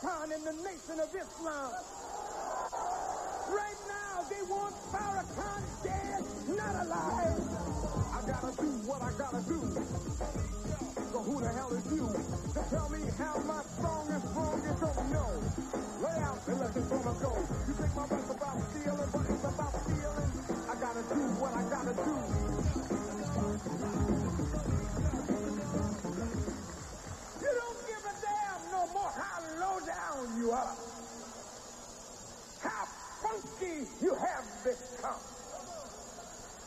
Farrakhan and the Nation of Islam. Right now, they want Farrakhan dead, not alive. I gotta do what I gotta do. So who the hell is you to tell me how my song is wrong? You don't know. Lay out and let this gonna go. You think my rap's about stealing, but it's about stealing. I gotta do what I gotta do. You don't give a damn no more how low down you are. How funky you have become.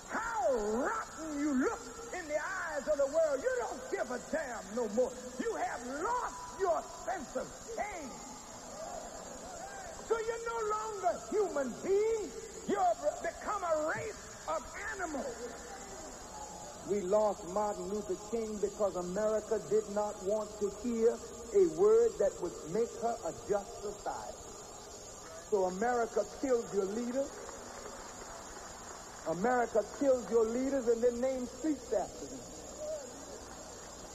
How rotten you look in the eyes of the world. You don't give a damn no more. You have lost your sense of shame. So you're no longer human beings. You've become a race of animals. We lost Martin Luther King because America did not want to hear a word that would make her a just society. So America killed your leaders. America killed your leaders and then named streets after them.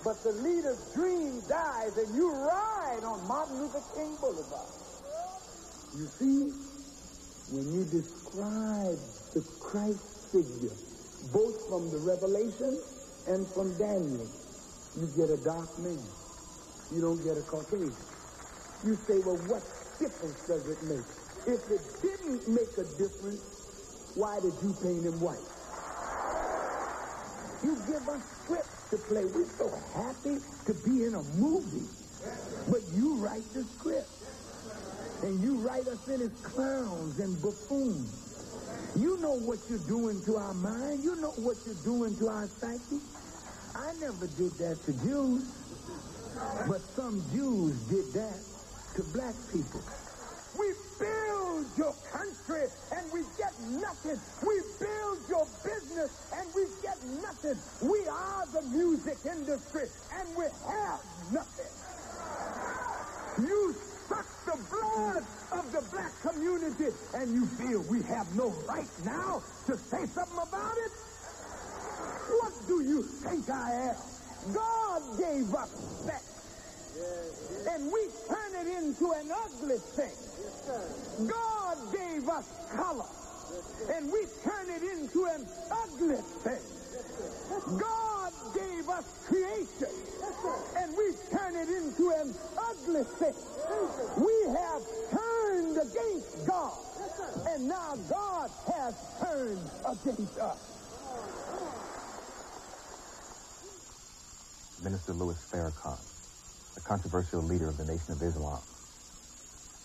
But the leader's dream dies and you ride on Martin Luther King Boulevard. You see, when you describe the Christ figure, both from the Revelation and from Daniel, you get a dark man. You don't get a Caucasian. You say, well, what difference does it make? If it didn't make a difference, why did you paint him white? You give us scripts to play. We're so happy to be in a movie. But you write the script. And you write us in as clowns and buffoons. You know what you're doing to our mind. You know what you're doing to our psyche. I never did that to Jews. But some Jews did that to black people. We build your country and we get nothing. We build your business and we get nothing. We are the music industry and we have nothing. You suck the blood of the black community and you feel we have no right now to say something about it? What do you think I am? God gave us sex. And we turn it into an ugly thing. God gave us color. And we turn it into an ugly thing. God gave us creation. And we turn it into an ugly thing. We have turned against God. And now God has turned against us. Minister Louis Farrakhan, the controversial leader of the Nation of Islam.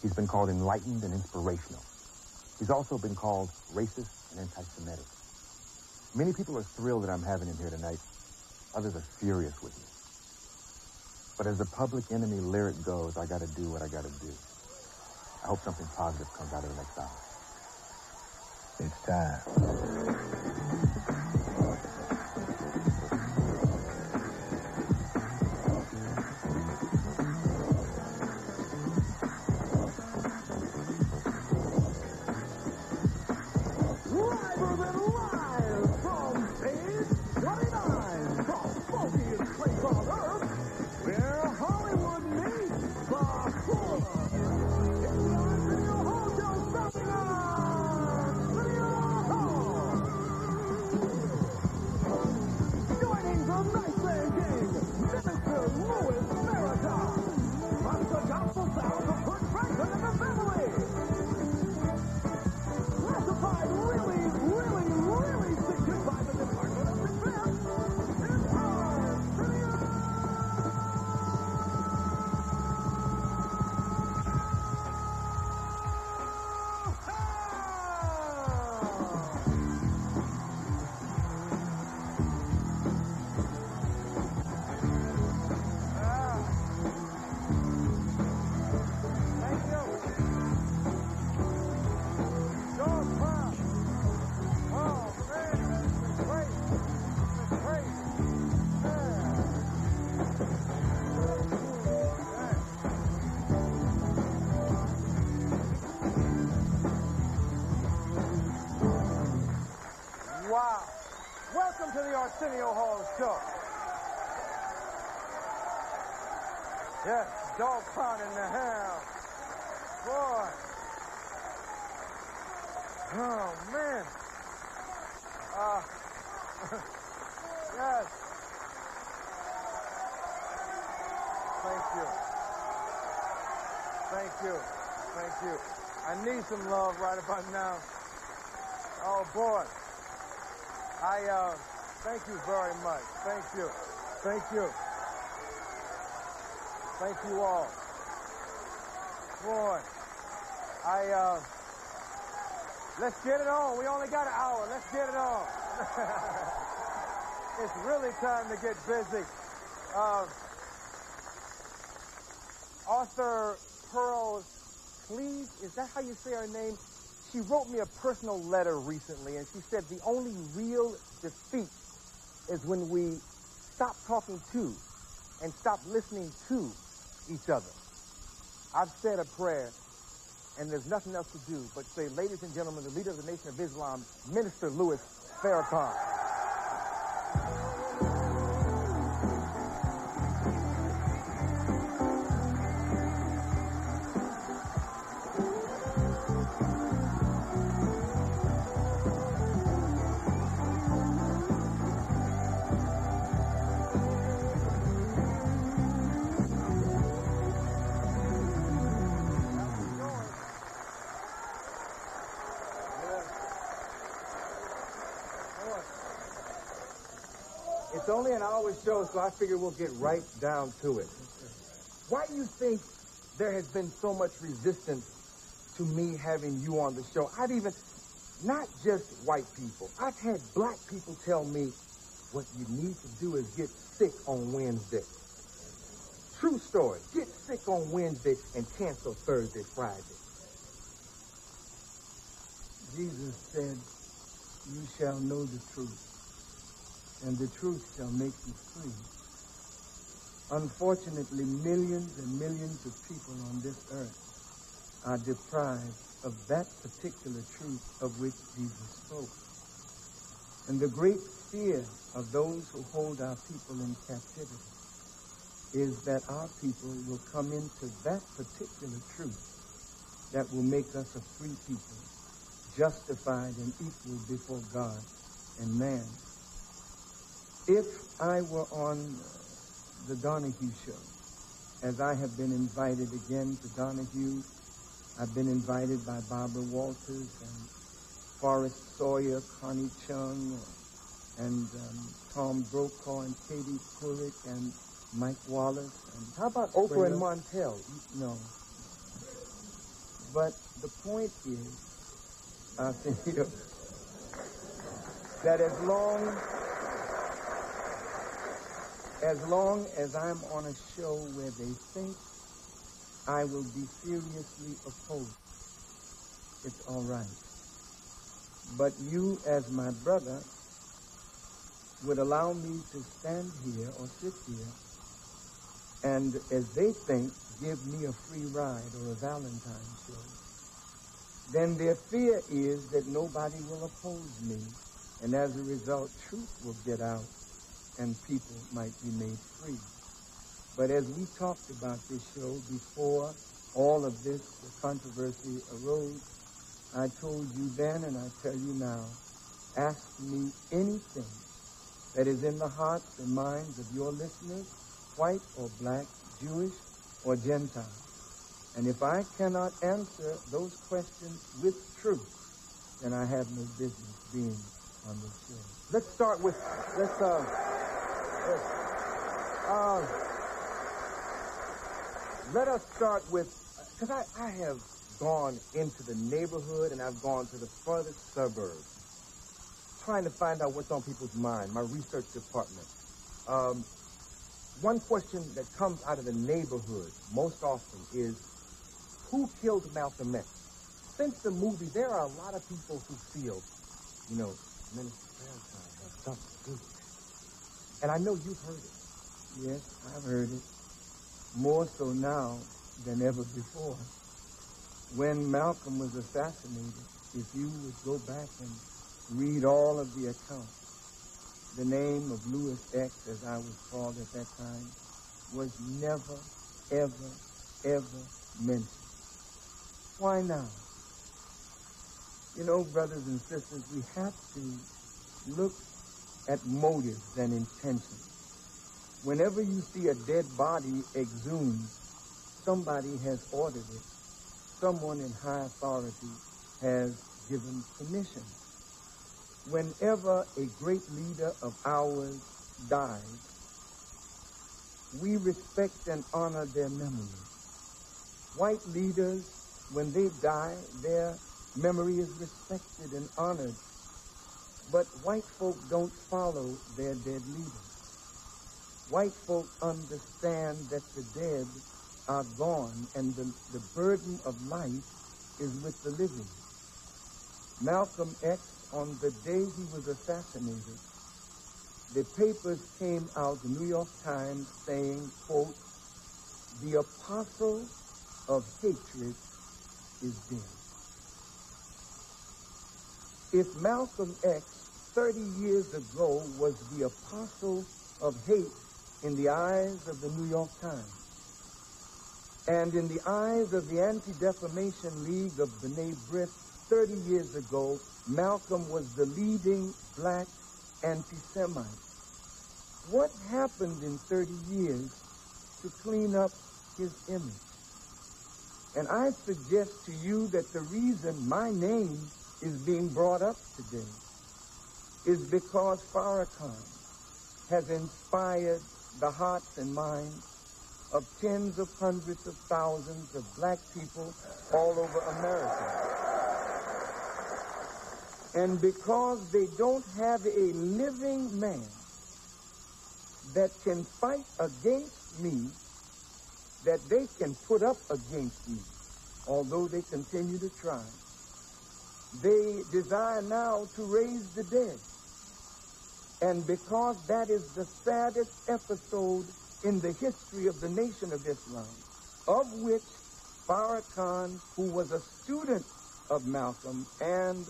He's been called enlightened and inspirational. He's also been called racist and anti-Semitic. Many people are thrilled that I'm having him here tonight. Others are furious with me. But as the public enemy lyric goes, I gotta do what I gotta do. I hope something positive comes out of the next hour. It's time. Wow. Welcome to the Arsenio Hall Show. Yes, dog pound in the house. Oh, man. Yes. Thank you. Thank you. Thank you. I need some love right about now. Oh, boy. Thank you very much. Thank you. Thank you. Thank you all. Boy, let's get it on. We only got an hour. Let's get it on. It's really time to get busy. Author Pearl Cleave, is that how you say her name? She wrote me a personal letter recently, and she said the only real defeat is when we stop talking to and stop listening to each other. I've said a prayer, and there's nothing else to do but say, ladies and gentlemen, the leader of the Nation of Islam, Minister Louis Farrakhan. It's only an hour show, so I figure we'll get right down to it. Why do you think there has been so much resistance to me having you on the show? I've even, not just white people, I've had black people tell me, what you need to do is get sick on Wednesday. True story. Get sick on Wednesday and cancel Thursday, Friday. Jesus said, you shall know the truth, and the truth shall make you free. Unfortunately, millions and millions of people on this earth are deprived of that particular truth of which Jesus spoke. And the great fear of those who hold our people in captivity is that our people will come into that particular truth that will make us a free people, justified and equal before God and man. If I were on the Donahue Show, as I have been invited again to Donahue, I've been invited by Barbara Walters and Forrest Sawyer, Connie Chung, and Tom Brokaw and Katie Couric and Mike Wallace. And how about Oprah and Montel? No. But the point is, Arsenio, that as long as I'm on a show where they think I will be seriously opposed, it's all right. But you, as my brother, would allow me to stand here or sit here and, as they think, give me a free ride or a Valentine's show. Then their fear is that nobody will oppose me, and as a result, truth will get out and people might be made free. But as we talked about this show before all of this controversy arose, I told you then and I tell you now, ask me anything that is in the hearts and minds of your listeners, white or black, Jewish or Gentile. And if I cannot answer those questions with truth, then I have no business being on this show. Let's start with, let us start with, because I have gone into the neighborhood and I've gone to the furthest suburbs trying to find out what's on people's mind, my research department. One question that comes out of the neighborhood most often is, who killed Malcolm X? Since the movie, there are a lot of people who feel, Minister Farrakhan has something to do with it. And I know you've heard it. Yes, I've heard it. More so now than ever before. When Malcolm was assassinated, if you would go back and read all of the accounts, the name of Louis X, as I was called at that time, was never, ever, ever mentioned. Why now? You know, brothers and sisters, we have to look at motives and intentions. Whenever you see a dead body exhumed, somebody has ordered it. Someone in high authority has given permission. Whenever a great leader of ours dies, we respect and honor their memory. White leaders, when they die, their memory is respected and honored. But white folk don't follow their dead leaders. White folk understand that the dead are gone and the burden of life is with the living. Malcolm X, on the day he was assassinated, the papers came out, the New York Times, saying, quote, "The apostle of hatred is dead." If Malcolm X 30 years ago was the apostle of hate in the eyes of the New York Times, and in the eyes of the Anti-Defamation League of B'nai B'rith 30 years ago, Malcolm was the leading black anti-Semite. What happened in 30 years to clean up his image? And I suggest to you that the reason my name is being brought up today is because Farrakhan has inspired the hearts and minds of tens of hundreds of thousands of black people all over America. And because they don't have a living man that can fight against me, that they can put up against me, although they continue to try, they desire now to raise the dead. And because that is the saddest episode in the history of the Nation of Islam, of which Farrakhan, who was a student of Malcolm and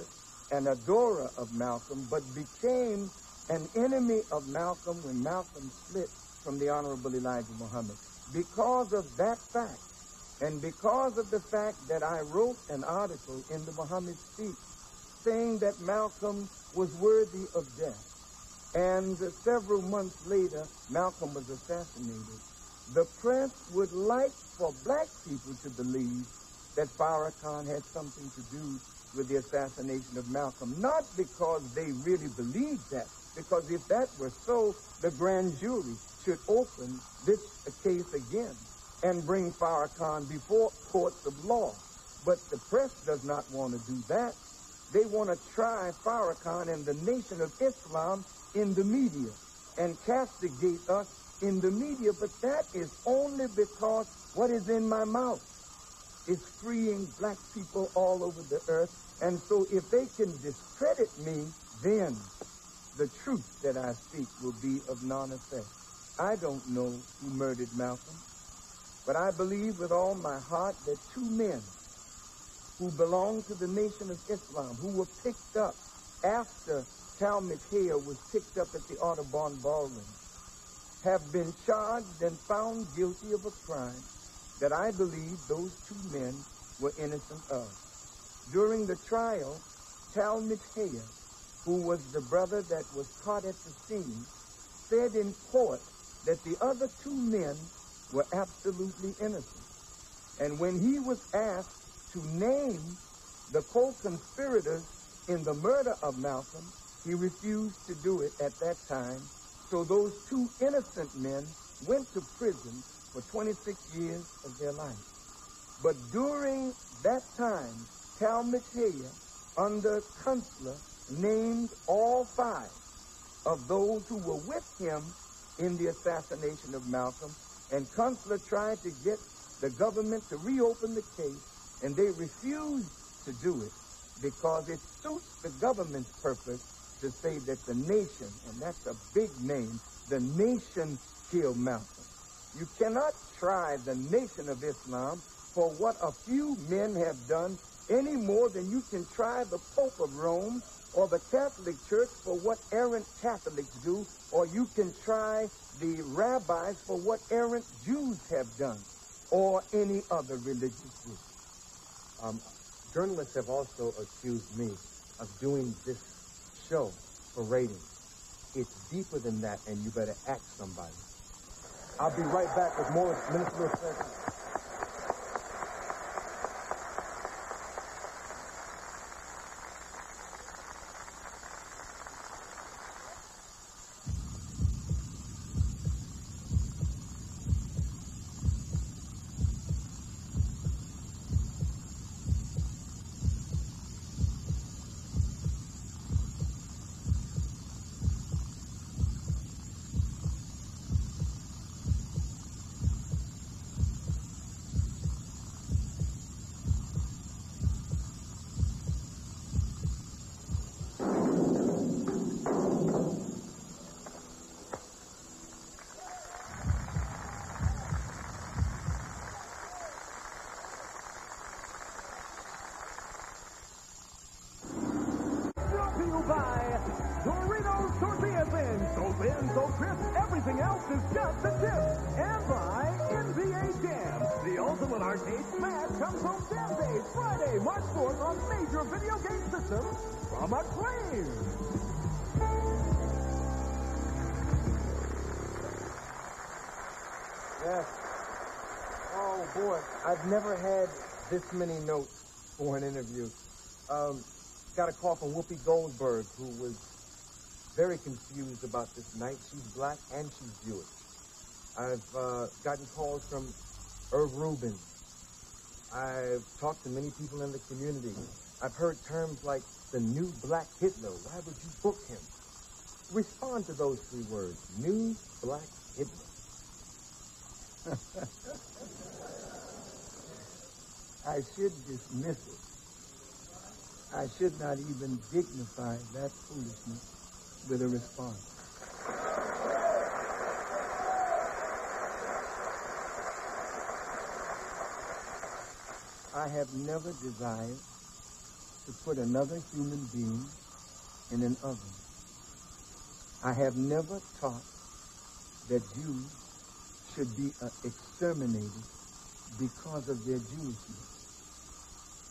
an adorer of Malcolm, but became an enemy of Malcolm when Malcolm split from the Honorable Elijah Muhammad. Because of that fact, and because of the fact that I wrote an article in the Muhammad Speech saying that Malcolm was worthy of death, and several months later, Malcolm was assassinated, the press would like for black people to believe that Farrakhan had something to do with the assassination of Malcolm, not because they really believed that, because if that were so, the grand jury should open this case again and bring Farrakhan before courts of law. But the press does not want to do that. They want to try Farrakhan and the Nation of Islam in the media and castigate us in the media, but that is only because what is in my mouth is freeing black people all over the earth. And so if they can discredit me, then the truth that I speak will be of non-effect. I don't know who murdered Malcolm, but I believe with all my heart that two men who belong to the Nation of Islam, who were picked up after Talmud Hayer was picked up at the Audubon Ballroom, have been charged and found guilty of a crime that I believe those two men were innocent of. During the trial, Talmud Hayer, who was the brother that was caught at the scene, said in court that the other two men were absolutely innocent. And when he was asked to name the co-conspirators in the murder of Malcolm, he refused to do it at that time. So those two innocent men went to prison for 26 years of their life. But during that time, Talmud Hayer, under Kunstler, named all five of those who were with him in the assassination of Malcolm, and Kunstler tried to get the government to reopen the case, and they refused to do it because it suits the government's purpose to say that the nation, and that's a big name, the nation killed Malcolm. You cannot try the Nation of Islam for what a few men have done any more than you can try the Pope of Rome or the Catholic Church for what errant Catholics do, or you can try the rabbis for what errant Jews have done, or any other religious group. Journalists have also accused me of doing this show for ratings. It's deeper than that, and you better ask somebody. I'll be right back with more Minister of Affairs. Doritos Tortilla Thins. So thin, so crisp, everything else is just a tip. And by NBA Jam. The ultimate arcade smash comes home Saturday, Friday, March 4th on major video game systems from Acclaim. Yes. Oh, boy. I've never had this many notes for an interview. Got a call from Whoopi Goldberg, who was very confused about this night. She's black and she's Jewish. I've gotten calls from Irv Rubin. I've talked to many people in the community. I've heard terms like the new black Hitler. Why would you book him? Respond to those three words. New black Hitler. I should dismiss it. I should not even dignify that foolishness with a response. I have never desired to put another human being in an oven. I have never taught that Jews should be exterminated because of their Jewishness.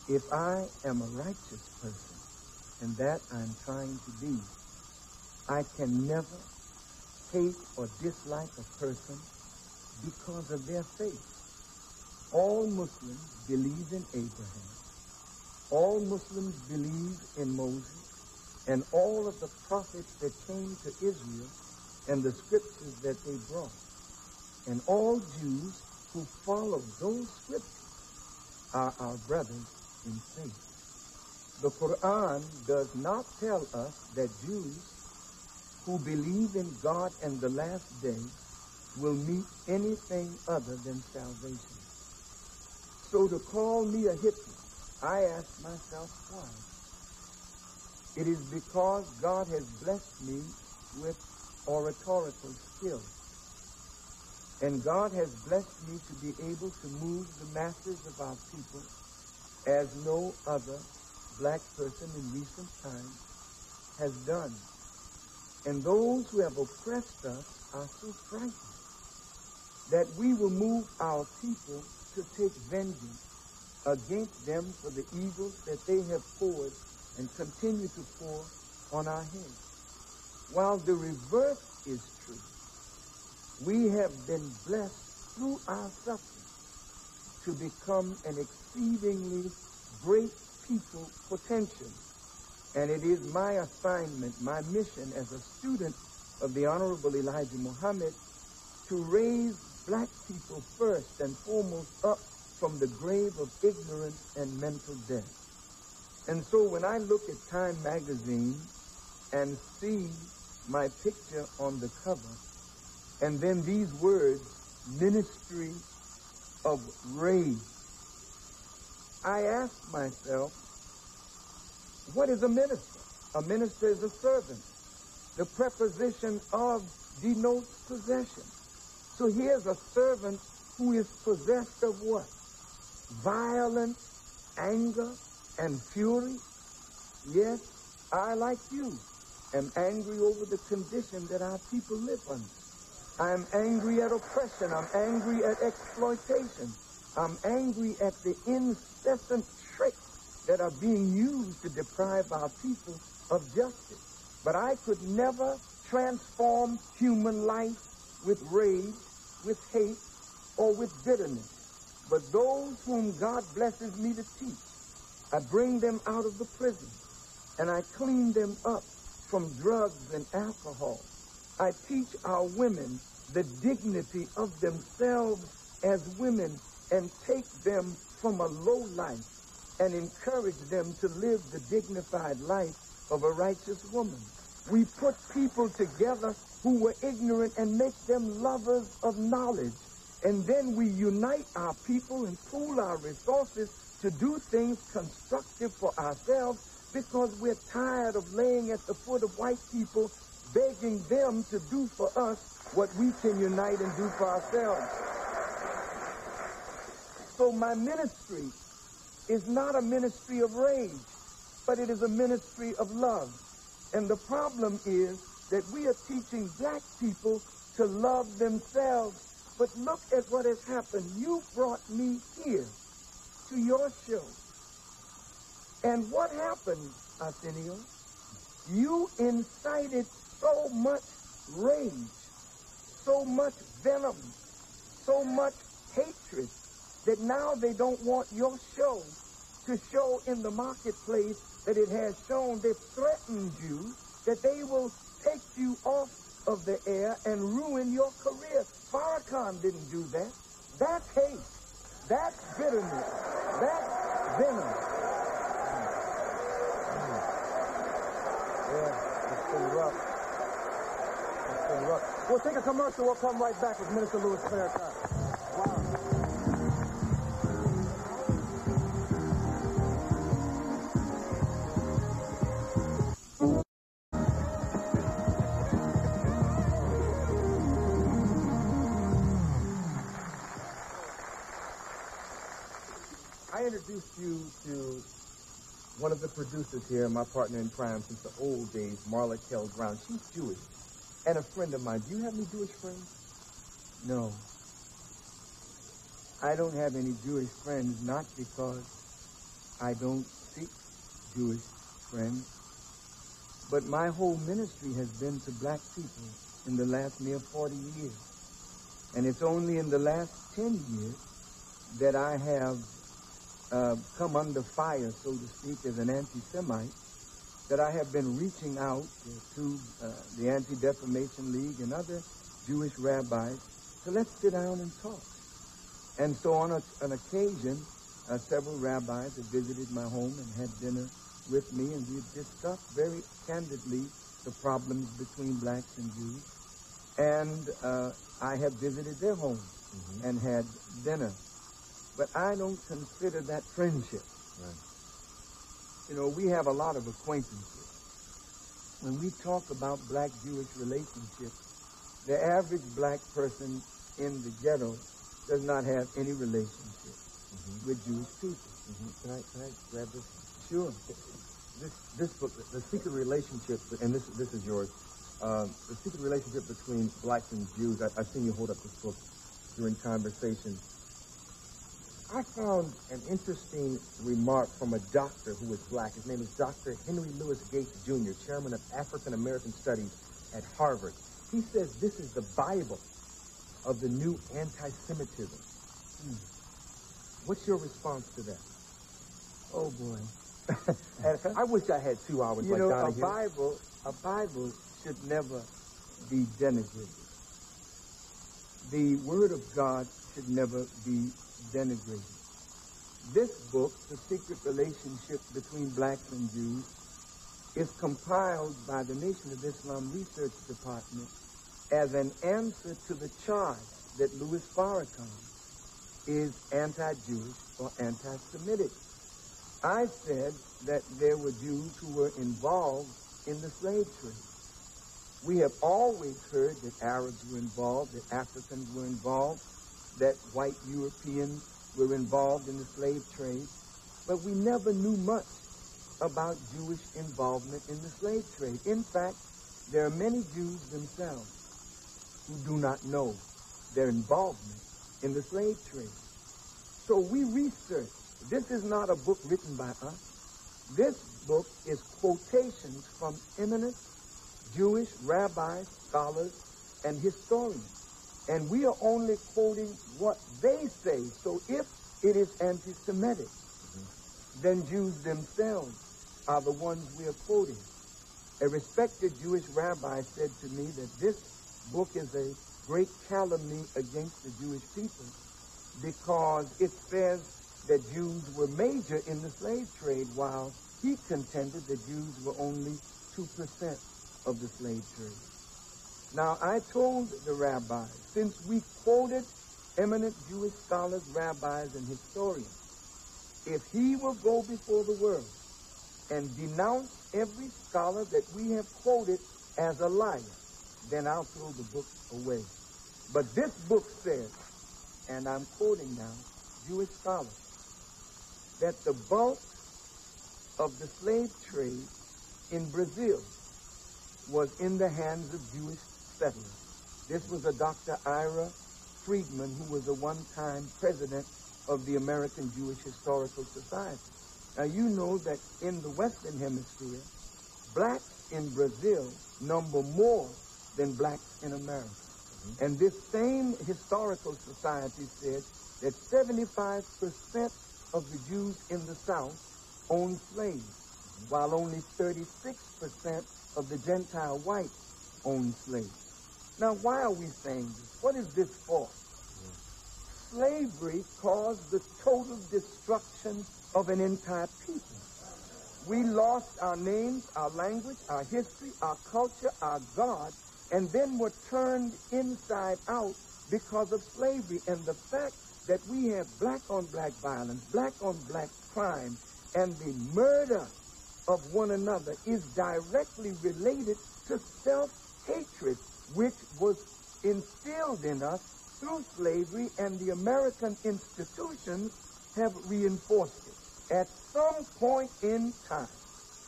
If I am a righteous person, and that I'm trying to be, I can never hate or dislike a person because of their faith. All Muslims believe in Abraham. All Muslims believe in Moses and all of the prophets that came to Israel and the scriptures that they brought. And all Jews who follow those scriptures are our brothers in faith. The Quran does not tell us that Jews who believe in God and the last day will meet anything other than salvation. So to call me a Hitler, I ask myself why. It is because God has blessed me with oratorical skill. And God has blessed me to be able to move the masses of our people as no other black person in recent times has done. And those who have oppressed us are so frightened that we will move our people to take vengeance against them for the evils that they have poured and continue to pour on our heads. While the reverse is true, we have been blessed through our suffering to become an exceedingly great people potentially. And it is my assignment, my mission as a student of the Honorable Elijah Muhammad to raise black people first and foremost up from the grave of ignorance and mental death. And so when I look at Time magazine and see my picture on the cover, and then these words, Ministry of Race, I ask myself, what is a minister? A minister is a servant. The preposition of denotes possession. So here's a servant who is possessed of what? Violence, anger, and fury. Yes, I, like you, am angry over the condition that our people live under. I'm angry at oppression. I'm angry at exploitation. I'm angry at the incessant tricks that are being used to deprive our people of justice. But I could never transform human life with rage, with hate, or with bitterness. But those whom God blesses me to teach, I bring them out of the prison, and I clean them up from drugs and alcohol. I teach our women the dignity of themselves as women and take them from a low life and encourage them to live the dignified life of a righteous woman. We put people together who were ignorant and make them lovers of knowledge. And then we unite our people and pool our resources to do things constructive for ourselves because we're tired of laying at the foot of white people, begging them to do for us what we can unite and do for ourselves. So my ministry is not a ministry of rage, but it is a ministry of love. And the problem is that we are teaching black people to love themselves. But look at what has happened. You brought me here to your show. And what happened, Arsenio? You incited so much rage, so much venom, so much hatred that now they don't want your show to show in the marketplace that it has shown. They've threatened you that they will take you off of the air and ruin your career. Farrakhan didn't do that. That's hate. That's bitterness. That's venom. Yeah, it's been rough. It's been rough. We'll take a commercial. We'll come right back with Minister Louis Farrakhan. Wow. I introduced you to one of the producers here, my partner in crime since the old days, Marla Kell Brown. She's Jewish and a friend of mine. Do you have any Jewish friends? No. I don't have any Jewish friends, not because I don't seek Jewish friends, but my whole ministry has been to black people in the last near 40 years. And it's only in the last 10 years that I have come under fire, so to speak, as an anti-Semite, that I have been reaching out to the Anti-Defamation League and other Jewish rabbis to let's sit down and talk. And so on an occasion, several rabbis have visited my home and had dinner with me, and we've discussed very candidly the problems between blacks and Jews. And I have visited their homes and had dinner. But I don't consider that friendship. Right. You know, we have a lot of acquaintances. When we talk about black-Jewish relationships, the average black person in the ghetto does not have any relationship with Jewish people. Can I grab this? Sure. This book, The Secret Relationship, and this is yours, The Secret Relationship Between Blacks and Jews. I've seen you hold up this book during conversation. I found an interesting remark from a doctor who is black. His name is Dr. Henry Louis Gates, Jr., chairman of African American Studies at Harvard. He says this is the Bible of the new anti-Semitism. What's your response to that? Oh, boy. And I wish I had 2 hours You like know, Donahue. a Bible should never be denigrated. The Word of God should never be denigrated. This book, The Secret Relationship Between Blacks and Jews, is compiled by the Nation of Islam Research Department as an answer to the charge that Louis Farrakhan is anti-Jewish or anti-Semitic. I said that there were Jews who were involved in the slave trade. We have always heard that Arabs were involved, that Africans were involved, that white Europeans were involved in the slave trade, but we never knew much about Jewish involvement in the slave trade. In fact, there are many Jews themselves who do not know their involvement in the slave trade. So we researched. This is not a book written by us. This book is quotations from eminent Jewish rabbis, scholars, and historians. And we are only quoting what they say. So if it is anti-Semitic, then Jews themselves are the ones we are quoting. A respected Jewish rabbi said to me that this book is a great calumny against the Jewish people because it says that Jews were major in the slave trade, while he contended that Jews were only 2% of the slave trade. Now, I told the rabbi, since we quoted eminent Jewish scholars, rabbis, and historians, if he will go before the world and denounce every scholar that we have quoted as a liar, then I'll throw the book away. But this book says, and I'm quoting now, Jewish scholars, that the bulk of the slave trade in Brazil was in the hands of Jewish settlers. This was a Dr. Ira Friedman, who was a one-time president of the American Jewish Historical Society. Now, you know that in the Western Hemisphere, blacks in Brazil number more than blacks in America. And this same historical society said that 75% of the Jews in the South owned slaves, while only 36% of the Gentile whites owned slaves. Now, why are we saying this? What is this for? Slavery caused the total destruction of an entire people. We lost our names, our language, our history, our culture, our God, and then were turned inside out because of slavery. And the fact that we have black-on-black violence, black-on-black crime, and the murder of one another is directly related to self-hatred, which was instilled in us through slavery, and the American institutions have reinforced it. At some point in time,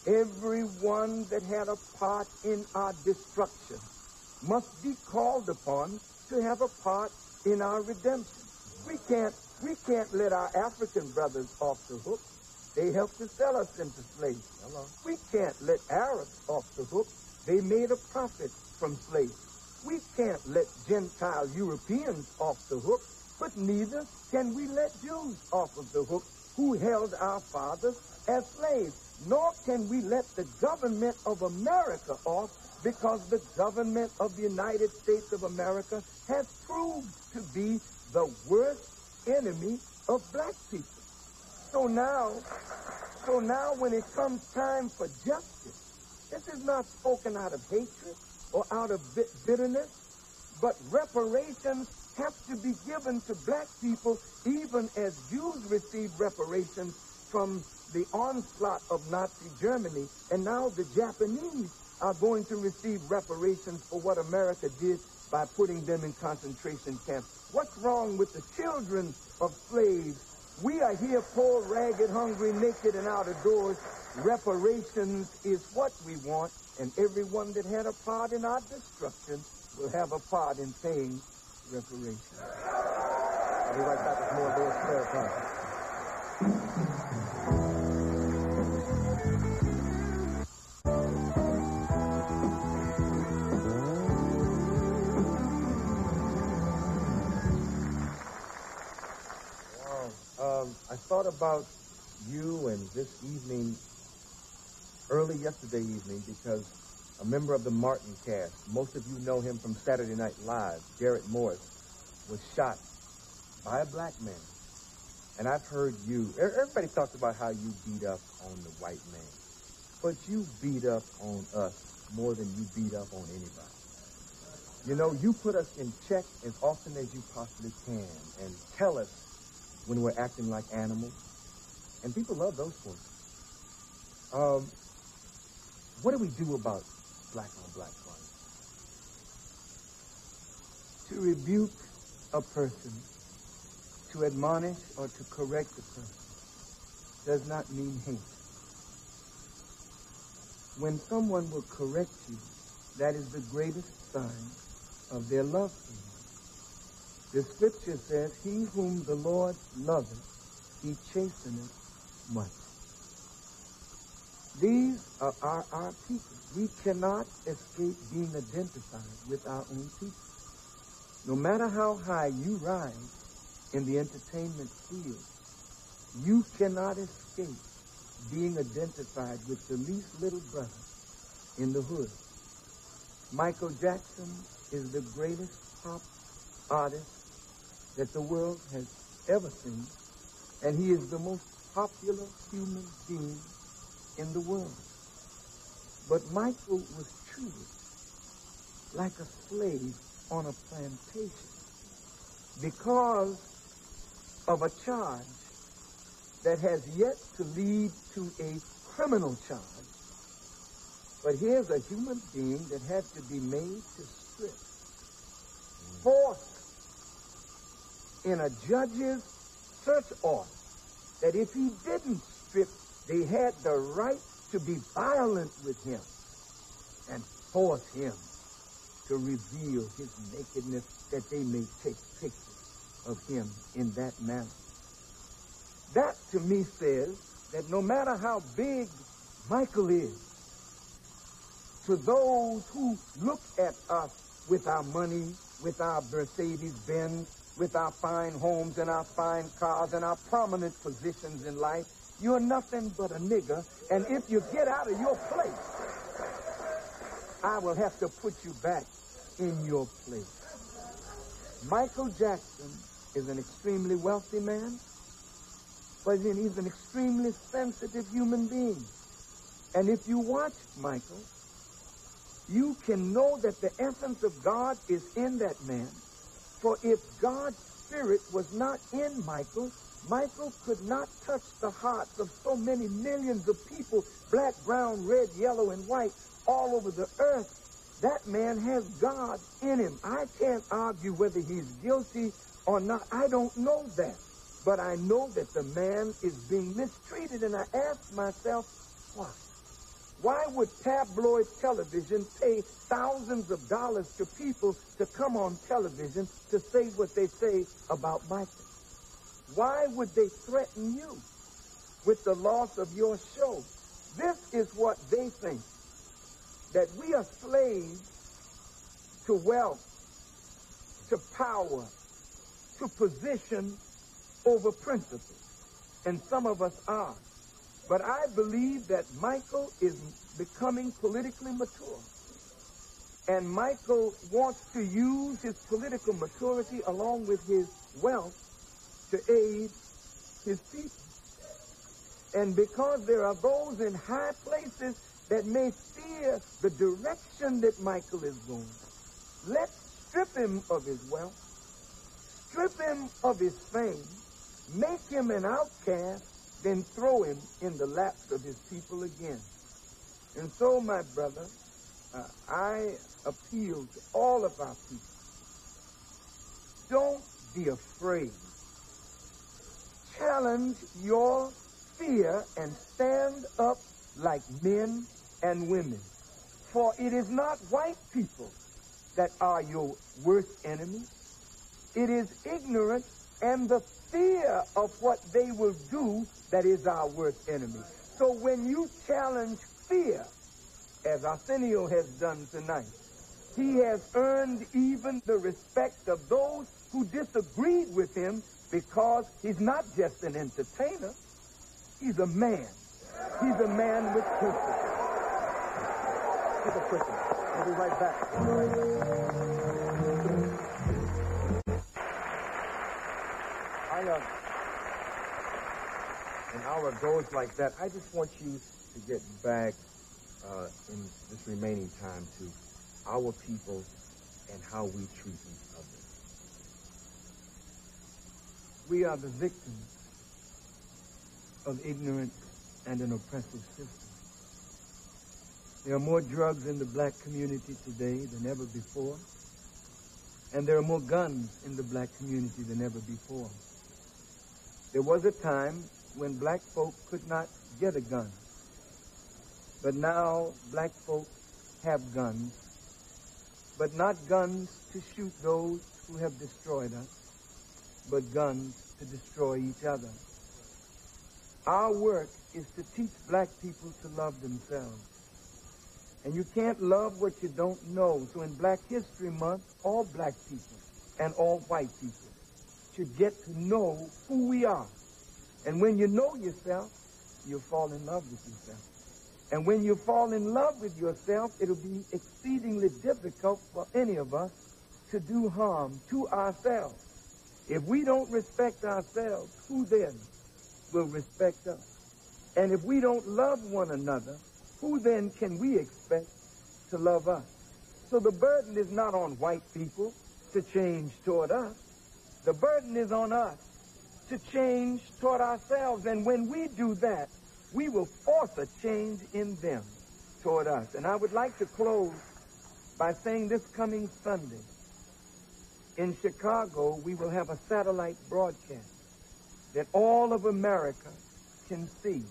everyone that had a part in our destruction must be called upon to have a part in our redemption. We can't let our African brothers off the hook. They helped to sell us into slavery. We can't let Arabs off the hook. They made a profit from slavery. We can't let Gentile Europeans off the hook, but neither can we let Jews off of the hook who held our fathers as slaves. Nor can we let the government of America off, because the government of the United States of America has proved to be the worst enemy of black people. So now when it comes time for justice, this is not spoken out of hatred or out of bitterness, but reparations have to be given to black people, even as Jews received reparations from the onslaught of Nazi Germany. And now the Japanese are going to receive reparations for what America did by putting them in concentration camps. What's wrong with the children of slaves? We are here poor, ragged, hungry, naked, and out of doors. Reparations is what we want, and everyone that had a part in our destruction will have a part in paying reparations. I'll be right back with more of Louis Farrakhan. I thought about you and this evening, early yesterday evening, because a member of the Martin cast, most of you know him from Saturday Night Live, Garrett Morris, was shot by a black man. And I've heard you, everybody talks about how you beat up on the white man, but you beat up on us more than you beat up on anybody. You know, you put us in check as often as you possibly can and tell us when we're acting like animals. And people love those voices. What do we do about black-on-black violence? To rebuke a person, to admonish or to correct a person, does not mean hate. When someone will correct you, that is the greatest sign of their love for you. The scripture says, he whom the Lord loveth, he chasteneth much. These are our people. We cannot escape being identified with our own people. No matter how high you rise in the entertainment field, you cannot escape being identified with the least little brother in the hood. Michael Jackson is the greatest pop artist that the world has ever seen, and he is the most popular human being in the world. But Michael was treated like a slave on a plantation because of a charge that has yet to lead to a criminal charge. But here's a human being that had to be made to strip, forced in a judge's search order, that if he didn't strip, they had the right to be violent with him and force him to reveal his nakedness, that they may take pictures of him in that manner. That, to me, says that no matter how big Michael is, to those who look at us with our money, with our Mercedes-Benz, with our fine homes and our fine cars and our prominent positions in life, you're nothing but a nigger, and if you get out of your place, I will have to put you back in your place. Michael Jackson is an extremely wealthy man, but he's an extremely sensitive human being. And if you watch Michael, you can know that the essence of God is in that man. For if God's Spirit was not in Michael, Michael could not touch the hearts of so many millions of people, black, brown, red, yellow, and white, all over the earth. That man has God in him. I can't argue whether he's guilty or not. I don't know that. But I know that the man is being mistreated, and I ask myself, why? Why would tabloid television pay thousands of dollars to people to come on television to say what they say about Michael? Why would they threaten you with the loss of your show? This is what they think, that we are slaves to wealth, to power, to position over principle. And some of us are. But I believe that Michael is becoming politically mature. And Michael wants to use his political maturity along with his wealth to aid his people. And because there are those in high places that may fear the direction that Michael is going, let's strip him of his wealth, strip him of his fame, make him an outcast, then throw him in the laps of his people again. And so, my brother, I appeal to all of our people. Don't be afraid. Challenge your fear and stand up like men and women. For it is not white people that are your worst enemies. It is ignorance and the fear of what they will do that is our worst enemy. So when you challenge fear, as Arsenio has done tonight, he has earned even the respect of those who disagreed with him, because he's not just an entertainer. He's a man. He's a man with principle. Take a quick one. I'll be right back. An hour goes like that. I just want you to get back in this remaining time to our people and how we treat each other. We are the victims of ignorant and an oppressive system. There are more drugs in the black community today than ever before, and there are more guns in the black community than ever before. There was a time when black folk could not get a gun, but now black folk have guns, but not guns to shoot those who have destroyed us, but guns to destroy each other. Our work is to teach black people to love themselves. And you can't love what you don't know. So in Black History Month, all black people and all white people should get to know who we are. And when you know yourself, you'll fall in love with yourself. And when you fall in love with yourself, it'll be exceedingly difficult for any of us to do harm to ourselves. If we don't respect ourselves, who then will respect us? And if we don't love one another, who then can we expect to love us? So the burden is not on white people to change toward us. The burden is on us to change toward ourselves. And when we do that, we will force a change in them toward us. And I would like to close by saying this coming Sunday, in Chicago, we will have a satellite broadcast that all of America can see.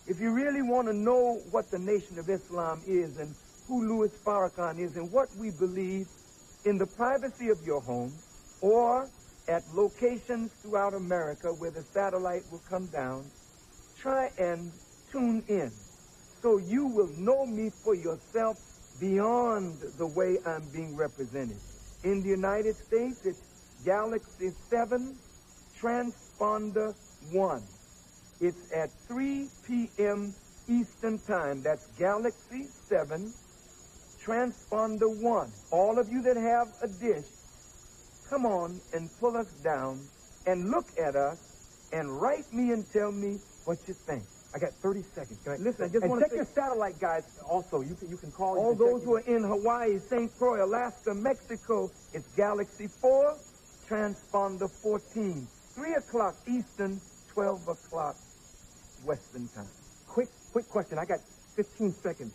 If you really want to know what the Nation of Islam is and who Louis Farrakhan is and what we believe, in the privacy of your home or at locations throughout America where the satellite will come down, try and tune in so you will know me for yourself beyond the way I'm being represented. In the United States, it's Galaxy 7, Transponder 1. It's at 3 p.m. Eastern Time. That's Galaxy 7, Transponder 1. All of you that have a dish, come on and pull us down and look at us and write me and tell me what you think. I got 30 seconds. Can I Listen, I just want to check your satellite guys also. You can call all those who are in Hawaii, St. Croix, Alaska, Mexico. It's Galaxy 4, Transponder 14. 3 o'clock Eastern, 12 o'clock Western Time. Quick question. I got 15 seconds.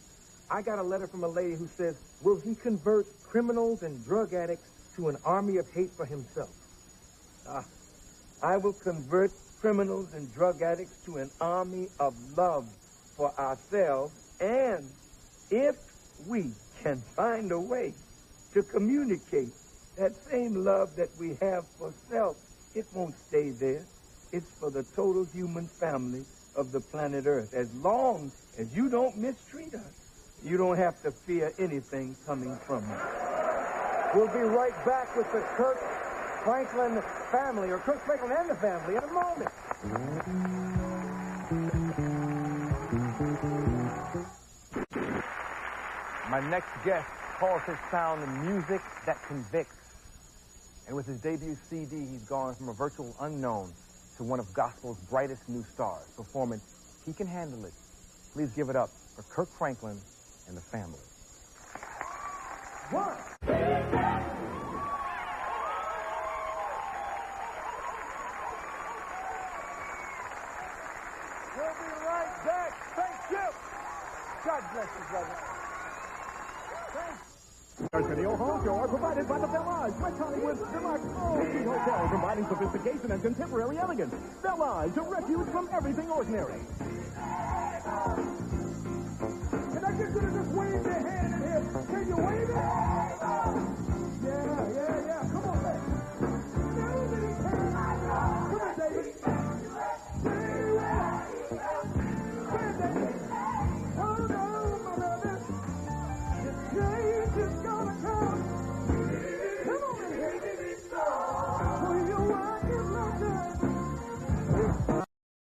I got a letter from a lady who says, will he convert criminals and drug addicts to an army of hate for himself? I will convert criminals and drug addicts to an army of love for ourselves. And if we can find a way to communicate that same love that we have for self, it won't stay there. It's for the total human family of the planet Earth. As long as you don't mistreat us, you don't have to fear anything coming from us. We'll be right back with the Kirk Franklin family, or Kirk Franklin and the family, in a moment. My next guest calls his sound music that convicts. And with his debut CD, he's gone from a virtual unknown to one of gospel's brightest new stars, performing He Can Handle It. Please give it up for Kirk Franklin and the family. One. We'll be right back. Thank you. God bless you, brother. Thanks. Arsenio Hotel are provided by the Village, West Hollywood's deluxe all-suite hotel, providing sophistication and contemporary elegance. Village, a refuge from everything ordinary.